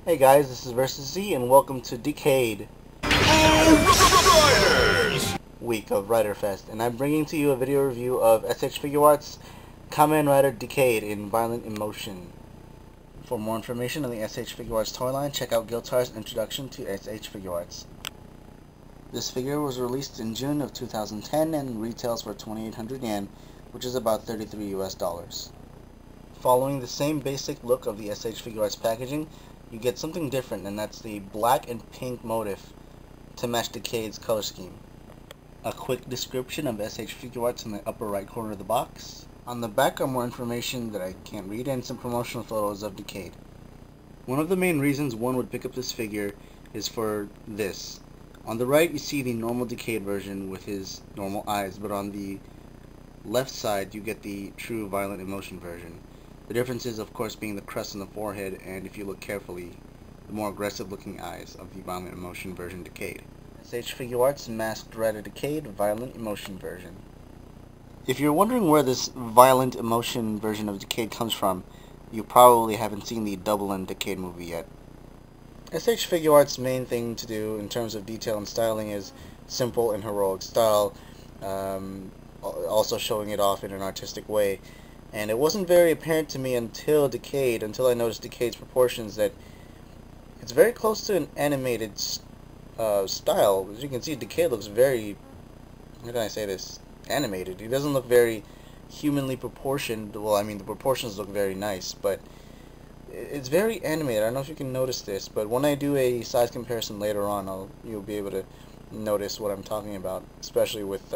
Hey guys, this is Versus Z and welcome to Decade week of Writer Fest, and I'm bringing to you a video review of S.H.Figuarts Kamen Rider Decade in Violent Emotion. For more information on the S.H.Figuarts toy line, check out Guiltar's introduction to S.H.Figuarts. This figure was released in June of 2010 and retails for 2,800 yen, which is about $33 US. Following the same basic look of the S.H.Figuarts packaging, you get something different, and that's the black and pink motif to match Decade's color scheme. A quick description of S.H.Figuarts in the upper right corner of the box. On the back are more information that I can't read and some promotional photos of Decade. One of the main reasons one would pick up this figure is for this. On the right you see the normal Decade version with his normal eyes, but on the left side you get the true Violent Emotion version. The difference is, of course, being the crest on the forehead, and if you look carefully, the more aggressive looking eyes of the Violent Emotion version Decade. S.H.Figuarts Masked Rider Decade Violent Emotion version. If you're wondering where this Violent Emotion version of Decade comes from, you probably haven't seen the Double N Decade movie yet. S.H.Figuarts' main thing to do in terms of detail and styling is simple and heroic style, also showing it off in an artistic way. And it wasn't very apparent to me until I noticed Decade's proportions, that it's very close to an animated style. As you can see, Decade looks very, how can I say this, animated. He doesn't look very humanly proportioned. Well, I mean, the proportions look very nice, but it's very animated. I don't know if you can notice this, but when I do a size comparison later on, you'll be able to notice what I'm talking about, especially with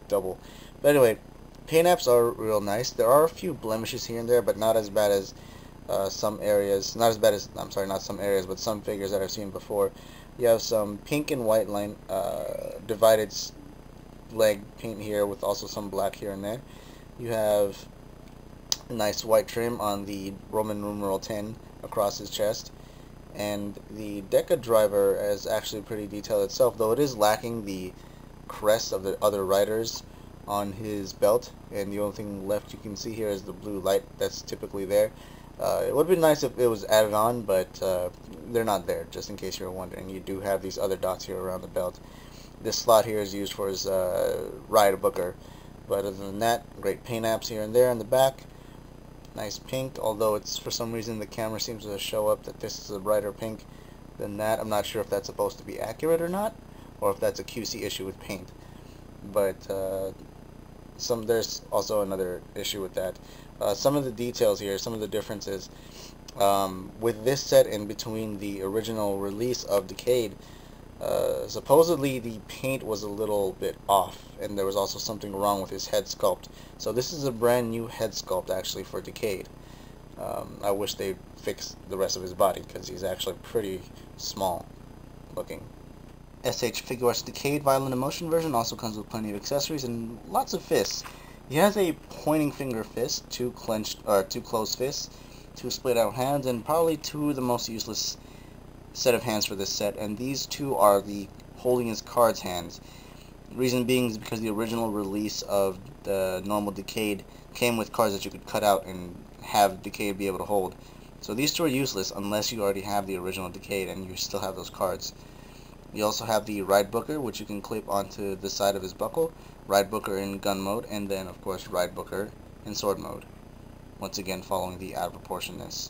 Double. But anyway, paint apps are real nice. There are a few blemishes here and there, but not as bad as some areas. Not some areas, but some figures that I've seen before. You have some pink and white line divided leg paint here, with also some black here and there. You have a nice white trim on the Roman numeral 10 across his chest, and the Deca driver is actually pretty detailed itself, though it is lacking the crest of the other riders on his belt, and the only thing left you can see here is the blue light that's typically there. It would be nice if it was added on, but they're not there, just in case you're wondering. You do have these other dots here around the belt. This slot here is used for his rider booker, but other than that, great paint apps here and there in the back. Nice pink, although it's, for some reason, the camera seems to show up that this is a brighter pink than that. I'm not sure if that's supposed to be accurate or not, or if that's a QC issue with paint. But there's also another issue with that. Some of the details here, some of the differences with this set in between the original release of Decade, supposedly the paint was a little bit off, and there was also something wrong with his head sculpt. So this is a brand new head sculpt actually for Decade. I wish they fixed the rest of his body, because he's actually pretty small looking. S.H.Figuarts Decade Violent Emotion version also comes with plenty of accessories and lots of fists. He has a pointing finger fist, two closed fists, two split out hands, and probably two of the most useless set of hands for this set, and these two are the holding his cards hands. The reason being is because the original release of the normal Decade came with cards that you could cut out and have Decade be able to hold. So these two are useless unless you already have the original Decade and you still have those cards. You also have the Ride Booker, which you can clip onto the side of his buckle, Ride Booker in gun mode, and then of course Ride Booker in sword mode. Once again following the out of proportionness.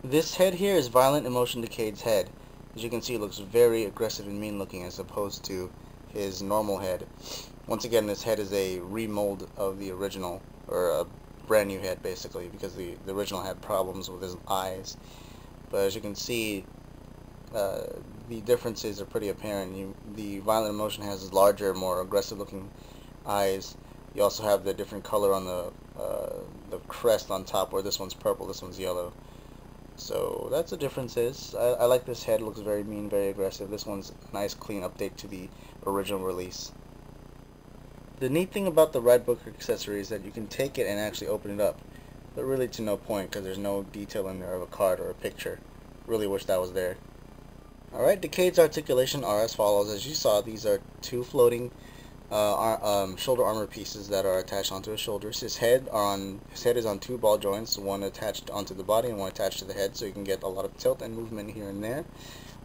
This head here is Violent Emotion Decade's head. As you can see, it looks very aggressive and mean looking as opposed to his normal head. Once again, this head is a remold of the original, or a brand new head basically, because the original had problems with his eyes. But as you can see, the differences are pretty apparent. The Violent Emotion has larger, more aggressive looking eyes. You also have the different color on the crest on top, where this one's purple, this one's yellow. So that's the differences. I like this head. It looks very mean, very aggressive. This one's a nice clean update to the original release. The neat thing about the Ride Booker accessory is that you can take it and actually open it up, but really to no point, because there's no detail in there of a card or a picture. Really wish that was there. Alright, Decade's articulation are as follows. As you saw, these are two floating shoulder armor pieces that are attached onto his shoulders. His head is on two ball joints, one attached onto the body and one attached to the head, so you can get a lot of tilt and movement here and there.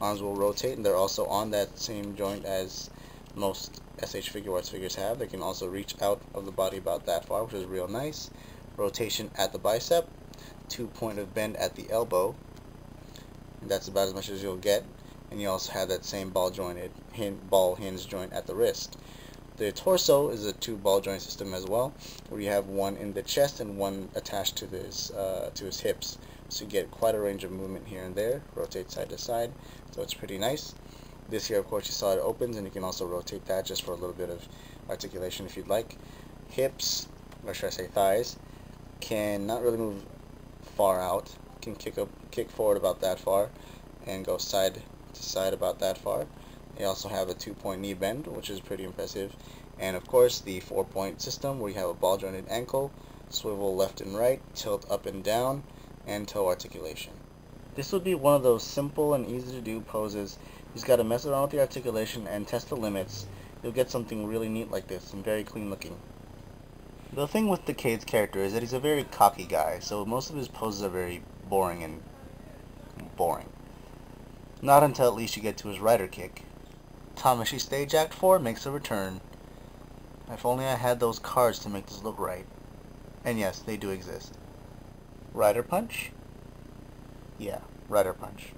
Arms will rotate, and they're also on that same joint as most S.H.Figuarts figures have. They can also reach out of the body about that far, which is real nice. Rotation at the bicep, 2-point of bend at the elbow, and that's about as much as you'll get. And you also have that same ball hinge joint at the wrist. The torso is a 2-ball joint system as well, where you have one in the chest and one attached to his hips. So you get quite a range of movement here and there. Rotate side to side, so it's pretty nice. This here, of course, you saw it opens, and you can also rotate that just for a little bit of articulation if you'd like. Hips, or should I say thighs, can not really move far out. Can kick forward about that far, and go side to side about that far. They also have a 2-point knee bend, which is pretty impressive. And of course, the 4-point system, where you have a ball jointed ankle, swivel left and right, tilt up and down, and toe articulation. This would be one of those simple and easy to do poses. You just got to mess around with the articulation and test the limits. You'll get something really neat like this and very clean looking. The thing with Decade's character is that he's a very cocky guy, so most of his poses are very boring. Not until at least you get to his rider kick. Tamashi Stage Act 4 makes a return. If only I had those cards to make this look right. And yes, they do exist. Rider Punch? Yeah, Rider Punch.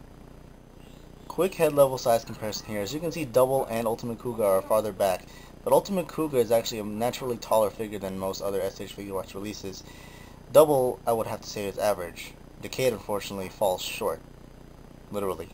Quick head level size comparison here. As you can see, Double and Ultimate Kuga are farther back, but Ultimate Kuga is actually a naturally taller figure than most other S.H.Figuarts releases. Double, I would have to say, is average. Decade, unfortunately, falls short. Literally.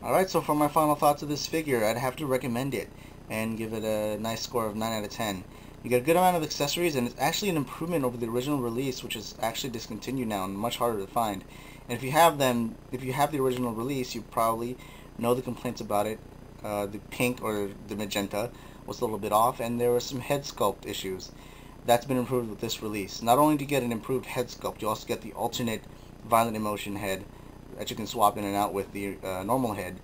Alright, so for my final thoughts of this figure, I'd have to recommend it and give it a nice score of 9 out of 10. You get a good amount of accessories, and it's actually an improvement over the original release, which is actually discontinued now and much harder to find. And if you have the original release, you probably know the complaints about it. The pink or the magenta was a little bit off, and there were some head sculpt issues. That's been improved with this release. Not only do you get an improved head sculpt, you also get the alternate violent emotion head that you can swap in and out with the normal head.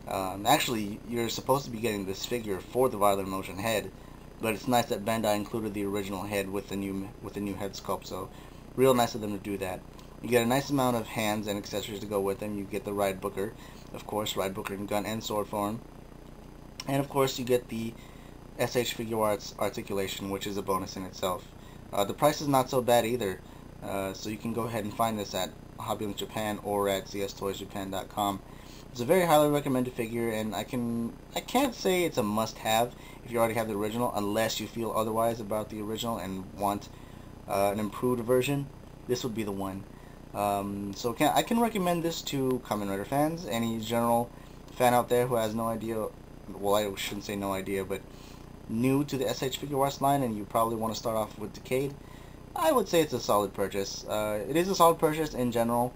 Actually, you're supposed to be getting this figure for the violent emotion head, but it's nice that Bandai included the original head with the new head sculpt. So, real nice of them to do that. You get a nice amount of hands and accessories to go with them. You get the Ride Booker, of course, Ride Booker in gun and sword form, and of course you get the S.H.Figuarts Articulation, which is a bonus in itself. The price is not so bad either, so you can go ahead and find this at hobbylink Japan or at cstoysjapan.com. It's a very highly recommended figure, and I can't say it's a must-have if you already have the original, unless you feel otherwise about the original and want an improved version. This would be the one. So I can recommend this to Kamen Rider fans, any general fan out there who has no idea, well, I shouldn't say no idea, but new to the S.H.Figuarts line, and you probably want to start off with Decade. I would say it's a solid purchase. It is a solid purchase in general.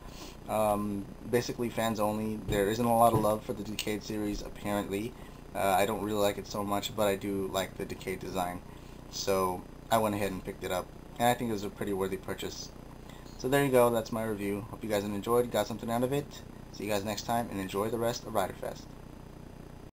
Basically fans only. There isn't a lot of love for the Decade series, apparently. I don't really like it so much, but I do like the Decade design. So I went ahead and picked it up, and I think it was a pretty worthy purchase. So there you go, that's my review. Hope you guys enjoyed, got something out of it. See you guys next time, and enjoy the rest of Rider Fest.